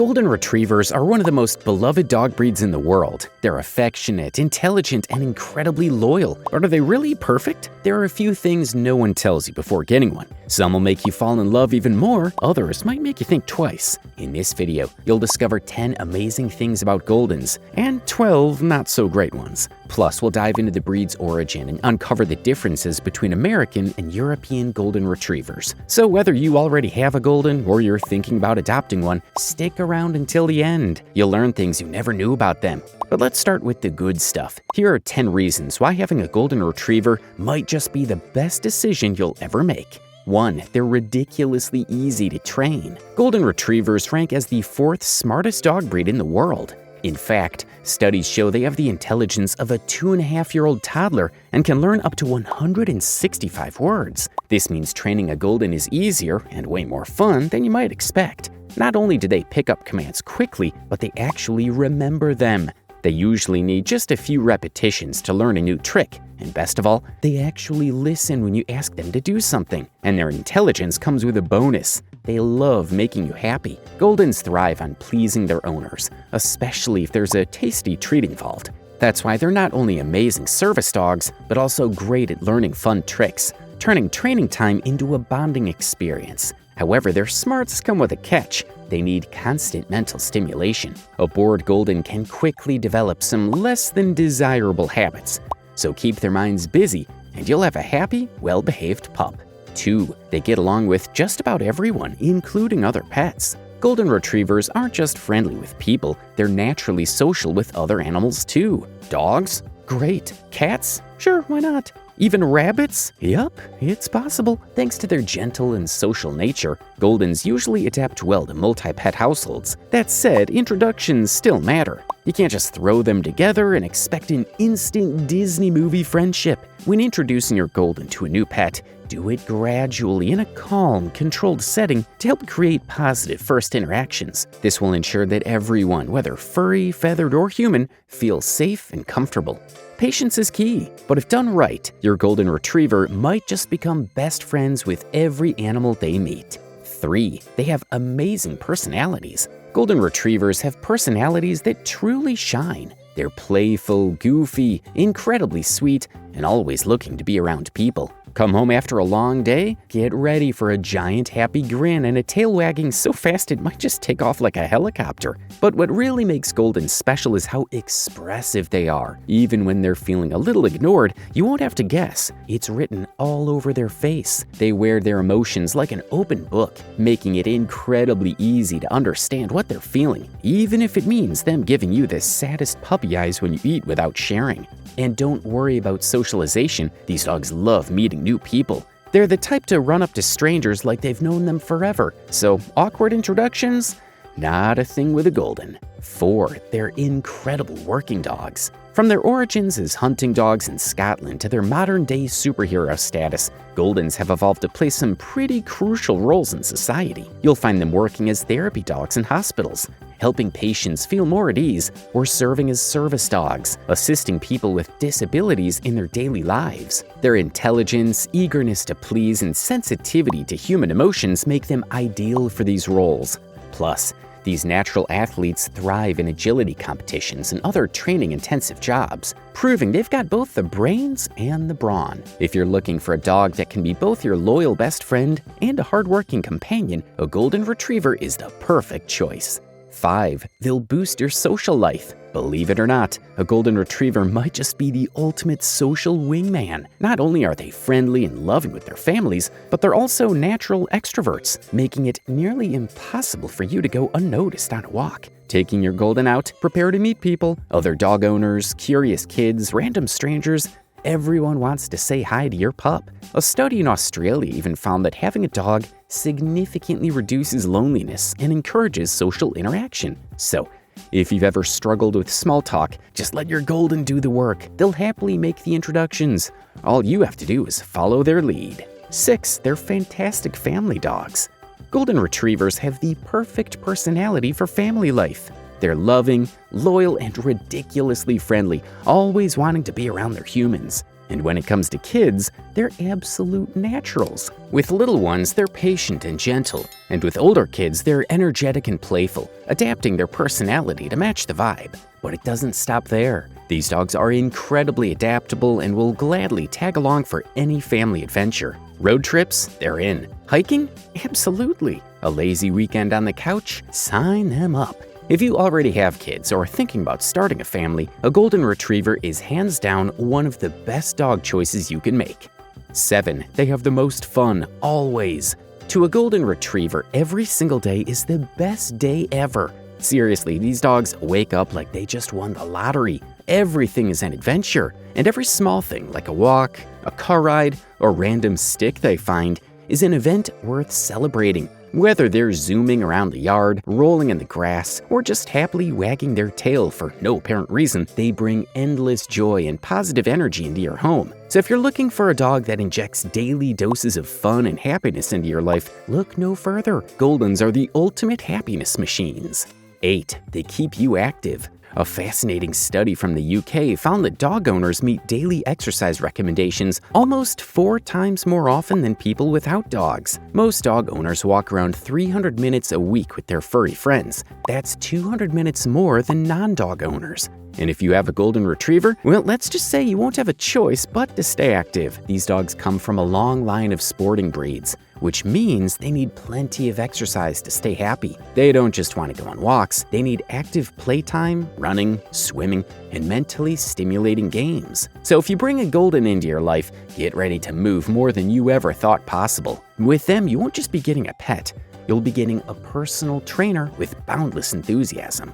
Golden Retrievers are one of the most beloved dog breeds in the world. They're affectionate, intelligent, and incredibly loyal. But are they really perfect? There are a few things no one tells you before getting one. Some will make you fall in love even more, others might make you think twice. In this video, you'll discover 10 amazing things about Goldens and 12 not so great ones. Plus, we'll dive into the breed's origin and uncover the differences between American and European Golden Retrievers. So whether you already have a Golden or you're thinking about adopting one, stick around until the end. You'll learn things you never knew about them. But let's start with the good stuff. Here are 10 reasons why having a Golden Retriever might just be the best decision you'll ever make. 1. They're ridiculously easy to train. Golden Retrievers rank as the 4th smartest dog breed in the world. In fact, studies show they have the intelligence of a 2.5-year-old toddler and can learn up to 165 words. This means training a Golden is easier and way more fun than you might expect. Not only do they pick up commands quickly, but they actually remember them. They usually need just a few repetitions to learn a new trick. And best of all, they actually listen when you ask them to do something. And their intelligence comes with a bonus. They love making you happy. Goldens thrive on pleasing their owners, especially if there's a tasty treat involved. That's why they're not only amazing service dogs, but also great at learning fun tricks, turning training time into a bonding experience. However, their smarts come with a catch. They need constant mental stimulation. A bored Golden can quickly develop some less than desirable habits. So keep their minds busy, and you'll have a happy, well-behaved pup. 2. They get along with just about everyone, including other pets. Golden Retrievers aren't just friendly with people, they're naturally social with other animals too. Dogs? Great. Cats? Sure, why not? Even rabbits? Yup, it's possible. Thanks to their gentle and social nature, Goldens usually adapt well to multi-pet households. That said, introductions still matter. You can't just throw them together and expect an instant Disney movie friendship. When introducing your Golden to a new pet, do it gradually in a calm, controlled setting to help create positive first interactions. This will ensure that everyone, whether furry, feathered, or human, feels safe and comfortable. Patience is key, but if done right, your Golden Retriever might just become best friends with every animal they meet. 3. They have amazing personalities. Golden Retrievers have personalities that truly shine. They're playful, goofy, incredibly sweet, and always looking to be around people. Come home after a long day? Get ready for a giant happy grin and a tail wagging so fast it might just take off like a helicopter. But what really makes Goldens special is how expressive they are. Even when they're feeling a little ignored, you won't have to guess. It's written all over their face. They wear their emotions like an open book, making it incredibly easy to understand what they're feeling, even if it means them giving you the saddest puppy eyes when you eat without sharing. And don't worry about socialization. These dogs love meeting new people. They're the type to run up to strangers like they've known them forever. So awkward introductions? Not a thing with a Golden. 4. They're incredible working dogs. From their origins as hunting dogs in Scotland to their modern-day superhero status, Goldens have evolved to play some pretty crucial roles in society. You'll find them working as therapy dogs in hospitals, helping patients feel more at ease, or serving as service dogs, assisting people with disabilities in their daily lives. Their intelligence, eagerness to please, and sensitivity to human emotions make them ideal for these roles. Plus, these natural athletes thrive in agility competitions and other training-intensive jobs, proving they've got both the brains and the brawn. If you're looking for a dog that can be both your loyal best friend and a hardworking companion, a Golden Retriever is the perfect choice. 5. They'll boost your social life. Believe it or not, a Golden Retriever might just be the ultimate social wingman. Not only are they friendly and loving with their families, but they're also natural extroverts, making it nearly impossible for you to go unnoticed on a walk. Taking your Golden out, prepare to meet people, other dog owners, curious kids, random strangers. Everyone wants to say hi to your pup. A study in Australia even found that having a dog significantly reduces loneliness and encourages social interaction. So, if you've ever struggled with small talk, just let your Golden do the work. They'll happily make the introductions. All you have to do is follow their lead. 6. They're fantastic family dogs. Golden Retrievers have the perfect personality for family life. They're loving, loyal, and ridiculously friendly, always wanting to be around their humans. And when it comes to kids, they're absolute naturals. With little ones, they're patient and gentle. And with older kids, they're energetic and playful, adapting their personality to match the vibe. But it doesn't stop there. These dogs are incredibly adaptable and will gladly tag along for any family adventure. Road trips? They're in. Hiking? Absolutely. A lazy weekend on the couch? Sign them up. If you already have kids or are thinking about starting a family, a Golden Retriever is hands down one of the best dog choices you can make. 7. They have the most fun, always. To a Golden Retriever, every single day is the best day ever. Seriously, these dogs wake up like they just won the lottery. Everything is an adventure, and every small thing like a walk, a car ride, or random stick they find is an event worth celebrating. Whether they're zooming around the yard, rolling in the grass, or just happily wagging their tail for no apparent reason, they bring endless joy and positive energy into your home. So if you're looking for a dog that injects daily doses of fun and happiness into your life, look no further. Goldens are the ultimate happiness machines. 8. They keep you active. A fascinating study from the UK found that dog owners meet daily exercise recommendations almost 4 times more often than people without dogs. Most dog owners walk around 300 minutes a week with their furry friends. That's 200 minutes more than non-dog owners. And if you have a Golden Retriever, well, let's just say you won't have a choice but to stay active. These dogs come from a long line of sporting breeds, which means they need plenty of exercise to stay happy. They don't just want to go on walks, they need active playtime, running, swimming, and mentally stimulating games. So if you bring a Golden into your life, get ready to move more than you ever thought possible. With them, you won't just be getting a pet, you'll be getting a personal trainer with boundless enthusiasm.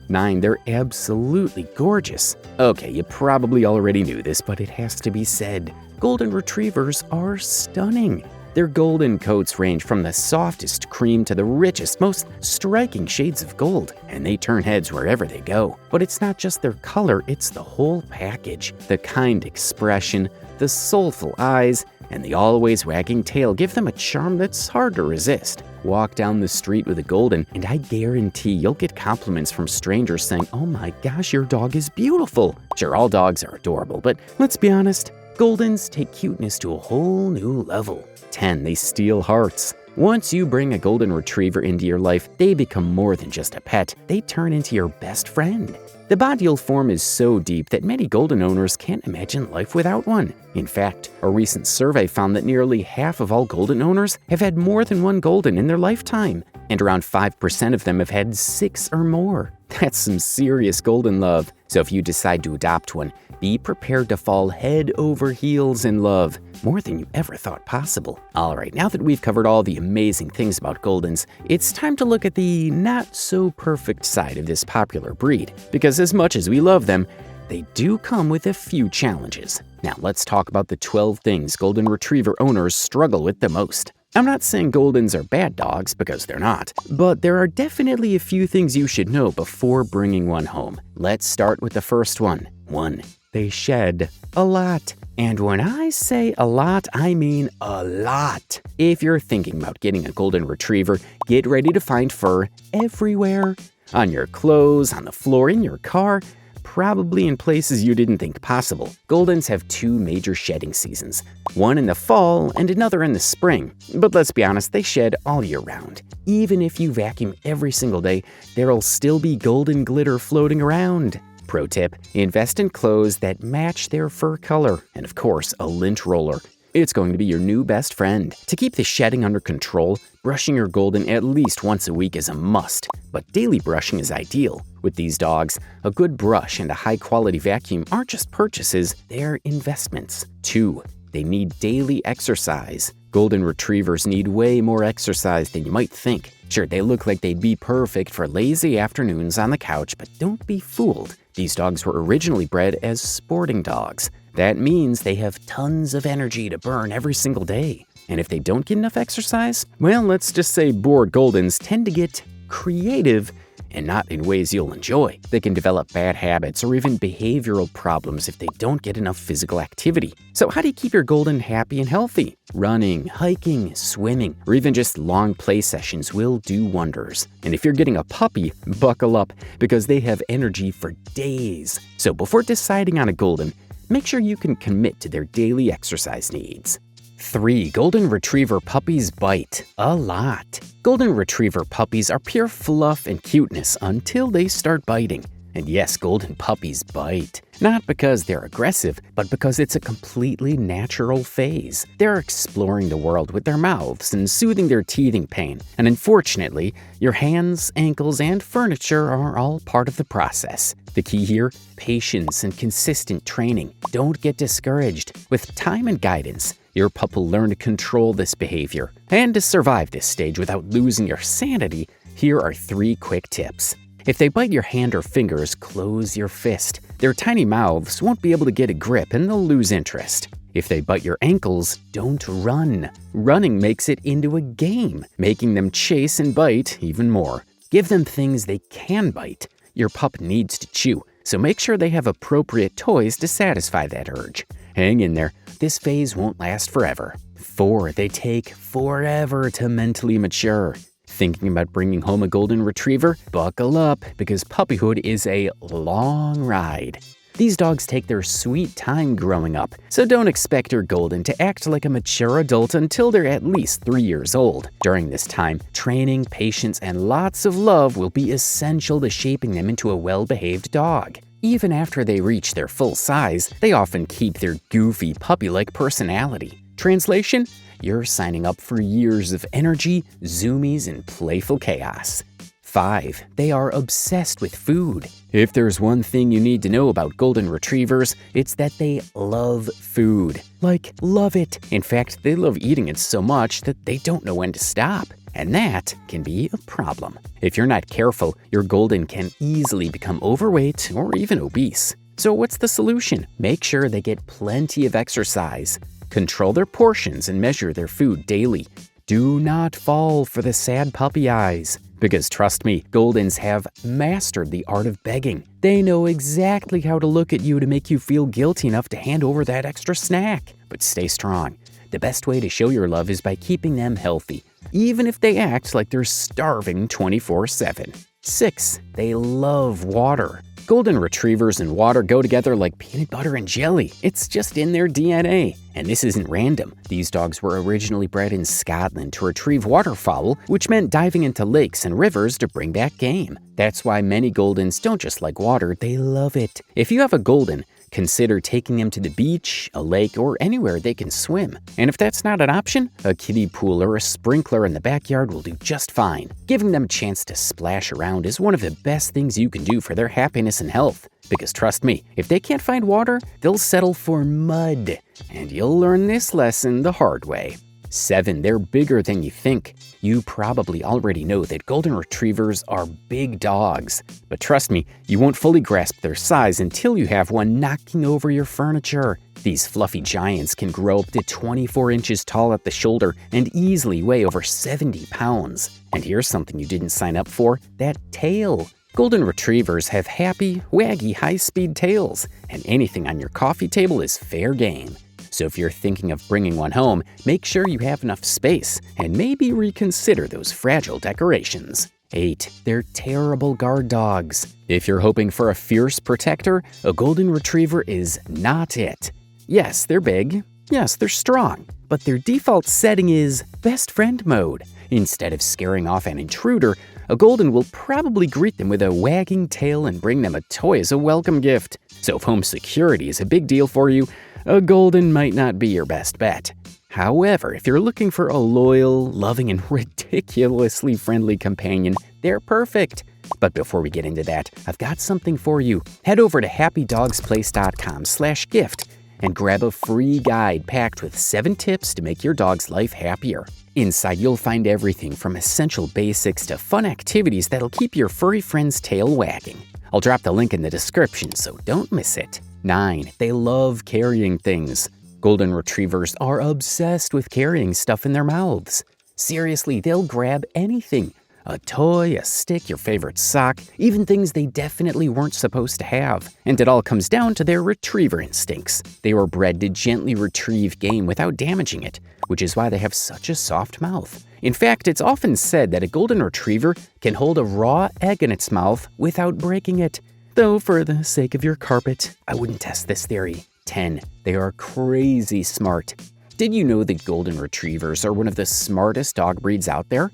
9. They're absolutely gorgeous. Okay, you probably already knew this, but it has to be said. Golden Retrievers are stunning. Their golden coats range from the softest cream to the richest, most striking shades of gold, and they turn heads wherever they go. But it's not just their color, it's the whole package. The kind expression, the soulful eyes, and the always wagging tail give them a charm that's hard to resist. Walk down the street with a Golden, and I guarantee you'll get compliments from strangers saying, "Oh my gosh, your dog is beautiful." Sure, all dogs are adorable, but let's be honest, Goldens take cuteness to a whole new level. 10. They steal hearts. Once you bring a Golden Retriever into your life, they become more than just a pet. They turn into your best friend. The bond you'll form is so deep that many Golden owners can't imagine life without one. In fact, a recent survey found that nearly half of all Golden owners have had more than one Golden in their lifetime, and around 5% of them have had 6 or more. That's some serious Golden love. So if you decide to adopt one, be prepared to fall head over heels in love, more than you ever thought possible. Alright, now that we've covered all the amazing things about Goldens, it's time to look at the not-so-perfect side of this popular breed, because as much as we love them, they do come with a few challenges. Now let's talk about the 12 things Golden Retriever owners struggle with the most. I'm not saying Goldens are bad dogs, because they're not, but there are definitely a few things you should know before bringing one home. Let's start with the first one. 1. They shed a lot. And when I say a lot, I mean a lot. If you're thinking about getting a Golden Retriever, get ready to find fur everywhere. On your clothes, on the floor, in your car, probably in places you didn't think possible. Goldens have 2 major shedding seasons, one in the fall and another in the spring. But let's be honest, they shed all year round. Even if you vacuum every single day, there'll still be golden glitter floating around. Pro tip, invest in clothes that match their fur color, and of course, a lint roller. It's going to be your new best friend. To keep the shedding under control, brushing your Golden at least once a week is a must, but daily brushing is ideal. With these dogs, a good brush and a high-quality vacuum aren't just purchases, they're investments. 2. They need daily exercise. Golden Retrievers need way more exercise than you might think. Sure, they look like they'd be perfect for lazy afternoons on the couch, but don't be fooled. These dogs were originally bred as sporting dogs. That means they have tons of energy to burn every single day. And if they don't get enough exercise, well, let's just say bored Goldens tend to get creative, and not in ways you'll enjoy. They can develop bad habits or even behavioral problems if they don't get enough physical activity. So how do you keep your Golden happy and healthy? Running, hiking, swimming, or even just long play sessions will do wonders. And if you're getting a puppy, buckle up, because they have energy for days. So before deciding on a Golden, make sure you can commit to their daily exercise needs. 3. Golden Retriever puppies bite a lot. Golden Retriever puppies are pure fluff and cuteness until they start biting. And yes, golden puppies bite. Not because they're aggressive, but because it's a completely natural phase. They're exploring the world with their mouths and soothing their teething pain. And unfortunately, your hands, ankles, and furniture are all part of the process. The key here? Patience and consistent training. Don't get discouraged. With time and guidance, your pup will learn to control this behavior. And to survive this stage without losing your sanity, here are 3 quick tips. If they bite your hand or fingers, close your fist. Their tiny mouths won't be able to get a grip and they'll lose interest. If they bite your ankles, don't run. Running makes it into a game, making them chase and bite even more. Give them things they can bite. Your pup needs to chew, so make sure they have appropriate toys to satisfy that urge. Hang in there, this phase won't last forever. 4. They take forever to mentally mature. Thinking about bringing home a golden retriever? Buckle up, because puppyhood is a long ride. These dogs take their sweet time growing up, so don't expect your golden to act like a mature adult until they're at least 3 years old. During this time, training, patience, and lots of love will be essential to shaping them into a well-behaved dog. Even after they reach their full size, they often keep their goofy, puppy-like personality. Translation? You're signing up for years of energy, zoomies, and playful chaos. 5. They are obsessed with food. If there's one thing you need to know about golden retrievers, it's that they love food. Like, love it. In fact, they love eating it so much that they don't know when to stop. And that can be a problem. If you're not careful, your golden can easily become overweight or even obese. So what's the solution? Make sure they get plenty of exercise. Control their portions and measure their food daily. Do not fall for the sad puppy eyes. Because trust me, Goldens have mastered the art of begging. They know exactly how to look at you to make you feel guilty enough to hand over that extra snack. But stay strong. The best way to show your love is by keeping them healthy, even if they act like they're starving 24/7. 6. They love water. Golden retrievers and water go together like peanut butter and jelly. It's just in their DNA. And this isn't random. These dogs were originally bred in Scotland to retrieve waterfowl, which meant diving into lakes and rivers to bring back game. That's why many Goldens don't just like water, they love it. If you have a Golden, consider taking them to the beach, a lake, or anywhere they can swim. And if that's not an option, a kiddie pool or a sprinkler in the backyard will do just fine. Giving them a chance to splash around is one of the best things you can do for their happiness and health. Because trust me, if they can't find water, they'll settle for mud. And you'll learn this lesson the hard way. 7. They're bigger than you think. You probably already know that golden retrievers are big dogs. But trust me, you won't fully grasp their size until you have one knocking over your furniture. These fluffy giants can grow up to 24 inches tall at the shoulder and easily weigh over 70 pounds. And here's something you didn't sign up for, that tail. Golden retrievers have happy, waggy, high-speed tails, and anything on your coffee table is fair game. So if you're thinking of bringing one home, make sure you have enough space, and maybe reconsider those fragile decorations. 8. They're terrible guard dogs. If you're hoping for a fierce protector, a golden retriever is not it. Yes, they're big. Yes, they're strong. But their default setting is best friend mode. Instead of scaring off an intruder, a golden will probably greet them with a wagging tail and bring them a toy as a welcome gift. So if home security is a big deal for you, a golden might not be your best bet. However, if you're looking for a loyal, loving, and ridiculously friendly companion, they're perfect. But before we get into that, I've got something for you. Head over to happydogsplace.com/gift and grab a free guide packed with 7 tips to make your dog's life happier. Inside, you'll find everything from essential basics to fun activities that'll keep your furry friend's tail wagging. I'll drop the link in the description, so don't miss it. 9. They love carrying things. Golden retrievers are obsessed with carrying stuff in their mouths. Seriously, they'll grab anything. A toy, a stick, your favorite sock, even things they definitely weren't supposed to have. And it all comes down to their retriever instincts. They were bred to gently retrieve game without damaging it, which is why they have such a soft mouth. In fact, it's often said that a golden retriever can hold a raw egg in its mouth without breaking it. Though for the sake of your carpet, I wouldn't test this theory. 10. They are crazy smart. Did you know that golden retrievers are one of the smartest dog breeds out there?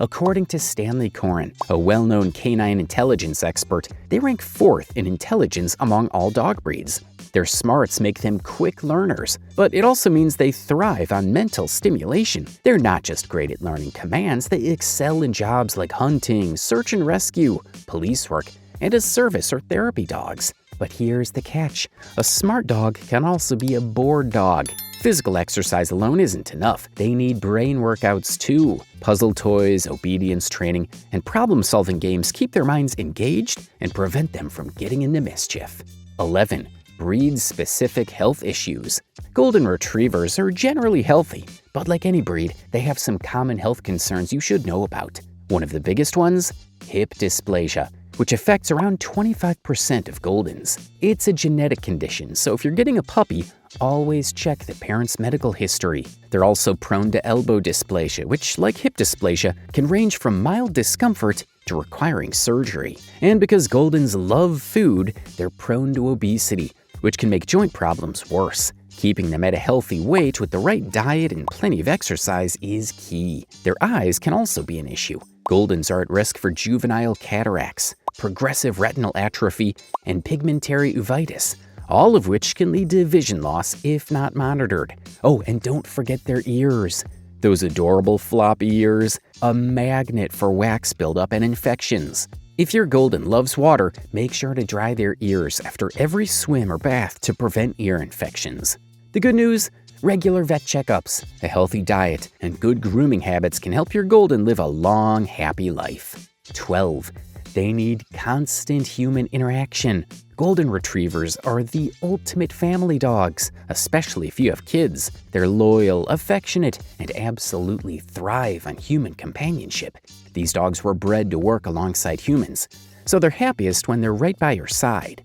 According to Stanley Coren, a well-known canine intelligence expert, they rank 4th in intelligence among all dog breeds. Their smarts make them quick learners, but it also means they thrive on mental stimulation. They're not just great at learning commands, they excel in jobs like hunting, search and rescue, police work, and as service or therapy dogs. But here's the catch. A smart dog can also be a bored dog. Physical exercise alone isn't enough. They need brain workouts too. Puzzle toys, obedience training, and problem-solving games keep their minds engaged and prevent them from getting into mischief. 11. Breed-specific health issues. Golden retrievers are generally healthy, but like any breed, they have some common health concerns you should know about. One of the biggest ones? Hip dysplasia, which affects around 25% of Goldens. It's a genetic condition, so if you're getting a puppy, always check the parent's medical history. They're also prone to elbow dysplasia, which, like hip dysplasia, can range from mild discomfort to requiring surgery. And because Goldens love food, they're prone to obesity, which can make joint problems worse. Keeping them at a healthy weight with the right diet and plenty of exercise is key. Their eyes can also be an issue. Goldens are at risk for juvenile cataracts, progressive retinal atrophy, and pigmentary uveitis, all of which can lead to vision loss if not monitored. Oh, and don't forget their ears. Those adorable floppy ears, a magnet for wax buildup and infections. If your Golden loves water, make sure to dry their ears after every swim or bath to prevent ear infections. The good news? Regular vet checkups, a healthy diet, and good grooming habits can help your Golden live a long, happy life. 12. They need constant human interaction. Golden retrievers are the ultimate family dogs, especially if you have kids. They're loyal, affectionate, and absolutely thrive on human companionship. These dogs were bred to work alongside humans, so they're happiest when they're right by your side.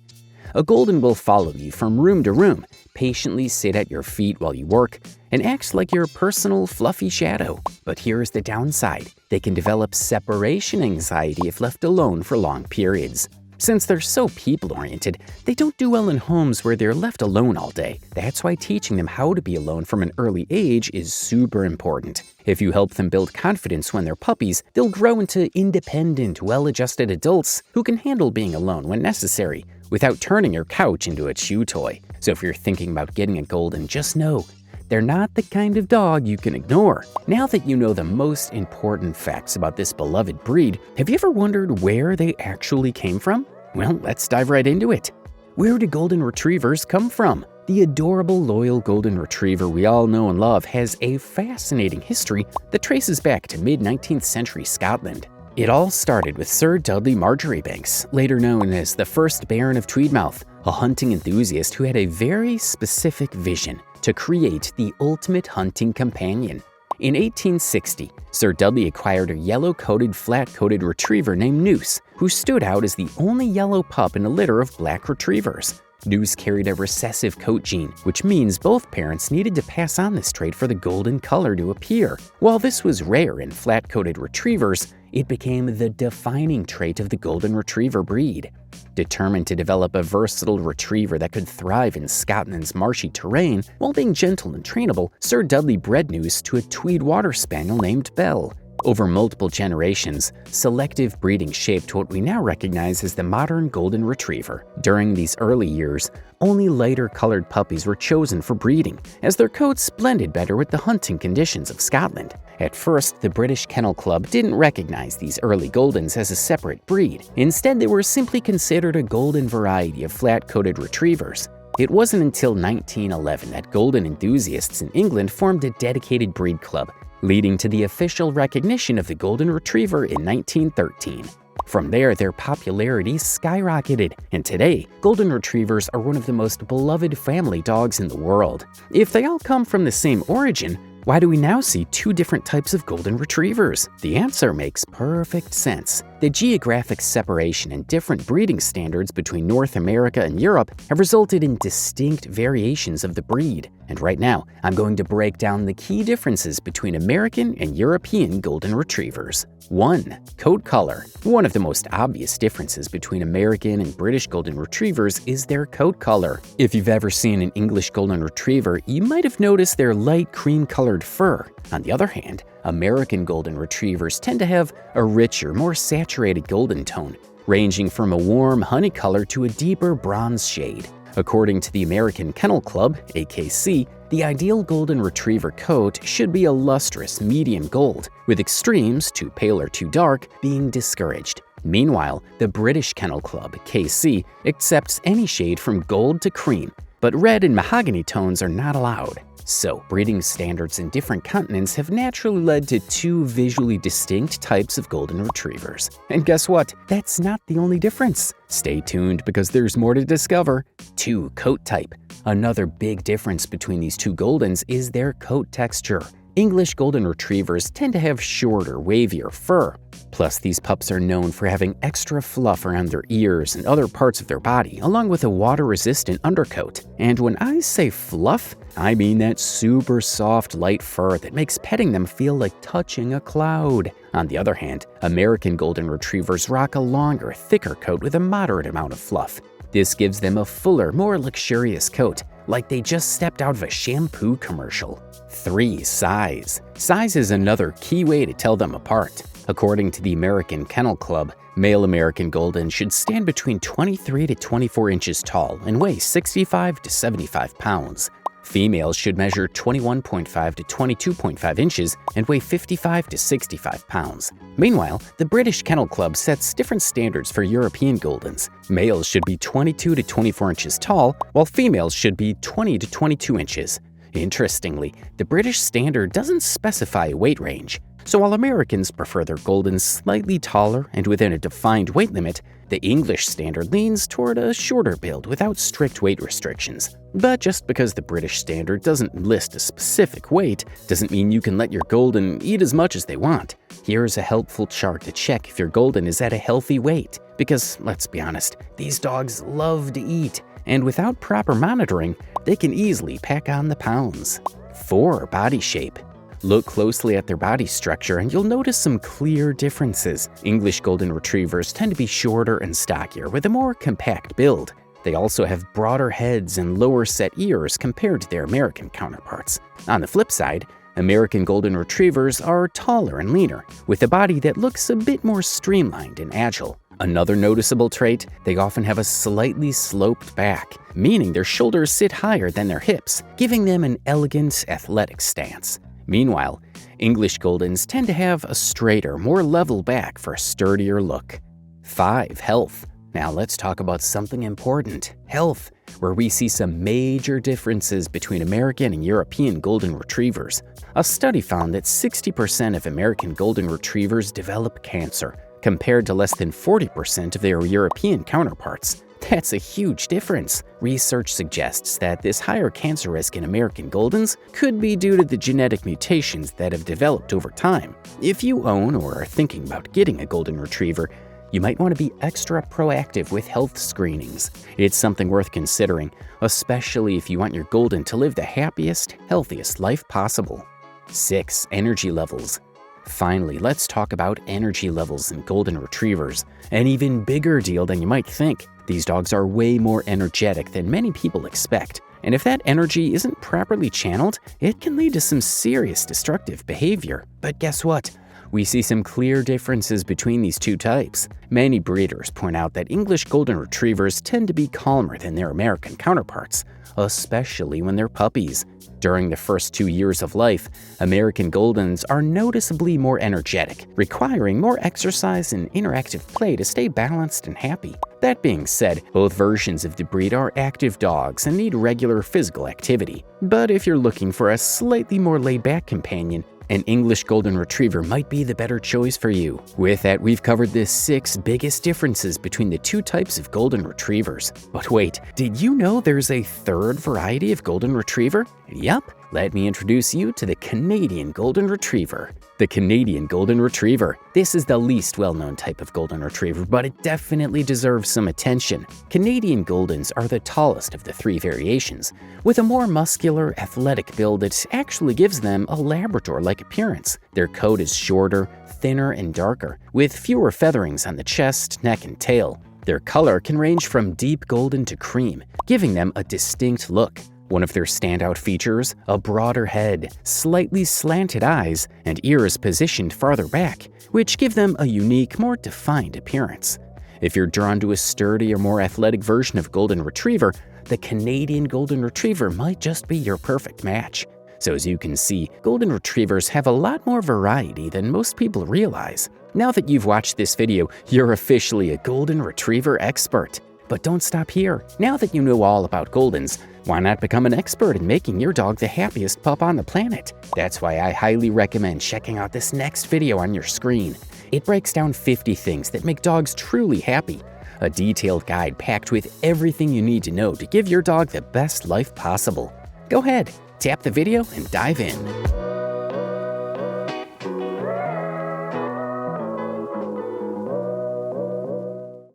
A Golden will follow you from room to room, patiently sit at your feet while you work, and acts like your personal fluffy shadow. But here's the downside. They can develop separation anxiety if left alone for long periods. Since they're so people-oriented, they don't do well in homes where they're left alone all day. That's why teaching them how to be alone from an early age is super important. If you help them build confidence when they're puppies, they'll grow into independent, well-adjusted adults who can handle being alone when necessary, without turning your couch into a chew toy. So if you're thinking about getting a Golden, just know, they're not the kind of dog you can ignore. Now that you know the most important facts about this beloved breed, have you ever wondered where they actually came from? Well, let's dive right into it. Where do Golden Retrievers come from? The adorable, loyal Golden Retriever we all know and love has a fascinating history that traces back to mid-19th century Scotland. It all started with Sir Dudley Marjoribanks, later known as the first Baron of Tweedmouth, a hunting enthusiast who had a very specific vision to create the ultimate hunting companion. In 1860, Sir Dudley acquired a yellow-coated, flat-coated retriever named Noose, who stood out as the only yellow pup in a litter of black retrievers. Noose carried a recessive coat gene, which means both parents needed to pass on this trait for the Golden color to appear. While this was rare in flat-coated retrievers, it became the defining trait of the Golden Retriever breed. Determined to develop a versatile retriever that could thrive in Scotland's marshy terrain while being gentle and trainable, Sir Dudley bred Noose to a Tweed Water Spaniel named Belle. Over multiple generations, selective breeding shaped what we now recognize as the modern Golden Retriever. During these early years, only lighter-colored puppies were chosen for breeding, as their coats blended better with the hunting conditions of Scotland. At first, the British Kennel Club didn't recognize these early Goldens as a separate breed. Instead, they were simply considered a Golden variety of flat-coated retrievers. It wasn't until 1911 that Golden enthusiasts in England formed a dedicated breed club, leading to the official recognition of the Golden Retriever in 1913. From there, their popularity skyrocketed, and today, Golden Retrievers are one of the most beloved family dogs in the world. If they all come from the same origin, why do we now see two different types of Golden Retrievers? The answer makes perfect sense. The geographic separation and different breeding standards between North America and Europe have resulted in distinct variations of the breed. And right now, I'm going to break down the key differences between American and European Golden Retrievers. 1. Coat color. One of the most obvious differences between American and British Golden Retrievers is their coat color. If you've ever seen an English Golden Retriever, you might have noticed their light cream-colored fur. On the other hand, American Golden Retrievers tend to have a richer, more saturated golden tone, ranging from a warm honey color to a deeper bronze shade. According to the American Kennel Club, AKC, the ideal Golden Retriever coat should be a lustrous medium gold, with extremes, too pale or too dark, being discouraged. Meanwhile, the British Kennel Club, KC, accepts any shade from gold to cream, but red and mahogany tones are not allowed. So, breeding standards in different continents have naturally led to two visually distinct types of Golden Retrievers. And guess what? That's not the only difference. Stay tuned because there's more to discover. 2. Coat type. Another big difference between these two Goldens is their coat texture. English Golden Retrievers tend to have shorter, wavier fur. Plus, these pups are known for having extra fluff around their ears and other parts of their body, along with a water-resistant undercoat. And when I say fluff, I mean that super soft, light fur that makes petting them feel like touching a cloud. On the other hand, American Golden Retrievers rock a longer, thicker coat with a moderate amount of fluff. This gives them a fuller, more luxurious coat, like they just stepped out of a shampoo commercial. 3. Size. Size is another key way to tell them apart. According to the American Kennel Club, male American Golden should stand between 23 to 24 inches tall and weigh 65 to 75 pounds. Females should measure 21.5 to 22.5 inches and weigh 55 to 65 pounds. Meanwhile, the British Kennel Club sets different standards for European Goldens. Males should be 22 to 24 inches tall, while females should be 20 to 22 inches. Interestingly, the British standard doesn't specify a weight range. So while Americans prefer their Goldens slightly taller and within a defined weight limit, the English standard leans toward a shorter build without strict weight restrictions. But just because the British standard doesn't list a specific weight doesn't mean you can let your Golden eat as much as they want. Here's a helpful chart to check if your Golden is at a healthy weight. Because, let's be honest, these dogs love to eat, and without proper monitoring, they can easily pack on the pounds. 4. Body shape. Look closely at their body structure and you'll notice some clear differences. English Golden Retrievers tend to be shorter and stockier with a more compact build. They also have broader heads and lower set ears compared to their American counterparts. On the flip side, American Golden Retrievers are taller and leaner, with a body that looks a bit more streamlined and agile. Another noticeable trait, they often have a slightly sloped back, meaning their shoulders sit higher than their hips, giving them an elegant, athletic stance. Meanwhile, English Goldens tend to have a straighter, more level back for a sturdier look. 5. Health. Now let's talk about something important, health, where we see some major differences between American and European Golden Retrievers. A study found that 60% of American Golden Retrievers develop cancer, compared to less than 40% of their European counterparts. That's a huge difference. Research suggests that this higher cancer risk in American Goldens could be due to the genetic mutations that have developed over time. If you own or are thinking about getting a Golden Retriever, you might want to be extra proactive with health screenings. It's something worth considering, especially if you want your Golden to live the happiest, healthiest life possible. 6. Energy levels. Finally, let's talk about energy levels in Golden Retrievers, an even bigger deal than you might think. These dogs are way more energetic than many people expect, and if that energy isn't properly channeled, it can lead to some serious destructive behavior. But guess what? We see some clear differences between these two types. Many breeders point out that English Golden Retrievers tend to be calmer than their American counterparts, especially when they're puppies. During the first 2 years of life, American Goldens are noticeably more energetic, requiring more exercise and interactive play to stay balanced and happy. That being said, both versions of the breed are active dogs and need regular physical activity. But if you're looking for a slightly more laid-back companion, an English Golden Retriever might be the better choice for you. With that, we've covered the 6 biggest differences between the two types of Golden Retrievers. But wait, did you know there's a third variety of Golden Retriever? Yup, let me introduce you to the Canadian Golden Retriever. The Canadian Golden Retriever. This is the least well-known type of Golden Retriever, but it definitely deserves some attention. Canadian Goldens are the tallest of the three variations, with a more muscular, athletic build that actually gives them a Labrador-like appearance. Their coat is shorter, thinner, and darker, with fewer featherings on the chest, neck, and tail. Their color can range from deep golden to cream, giving them a distinct look. One of their standout features, a broader head, slightly slanted eyes, and ears positioned farther back, which give them a unique, more defined appearance. If you're drawn to a sturdy or more athletic version of Golden Retriever, the Canadian Golden Retriever might just be your perfect match. So as you can see, Golden Retrievers have a lot more variety than most people realize. Now that you've watched this video, you're officially a Golden Retriever expert. But don't stop here. Now that you know all about Goldens, why not become an expert in making your dog the happiest pup on the planet? That's why I highly recommend checking out this next video on your screen. It breaks down 50 things that make dogs truly happy. A detailed guide packed with everything you need to know to give your dog the best life possible. Go ahead, tap the video and dive in.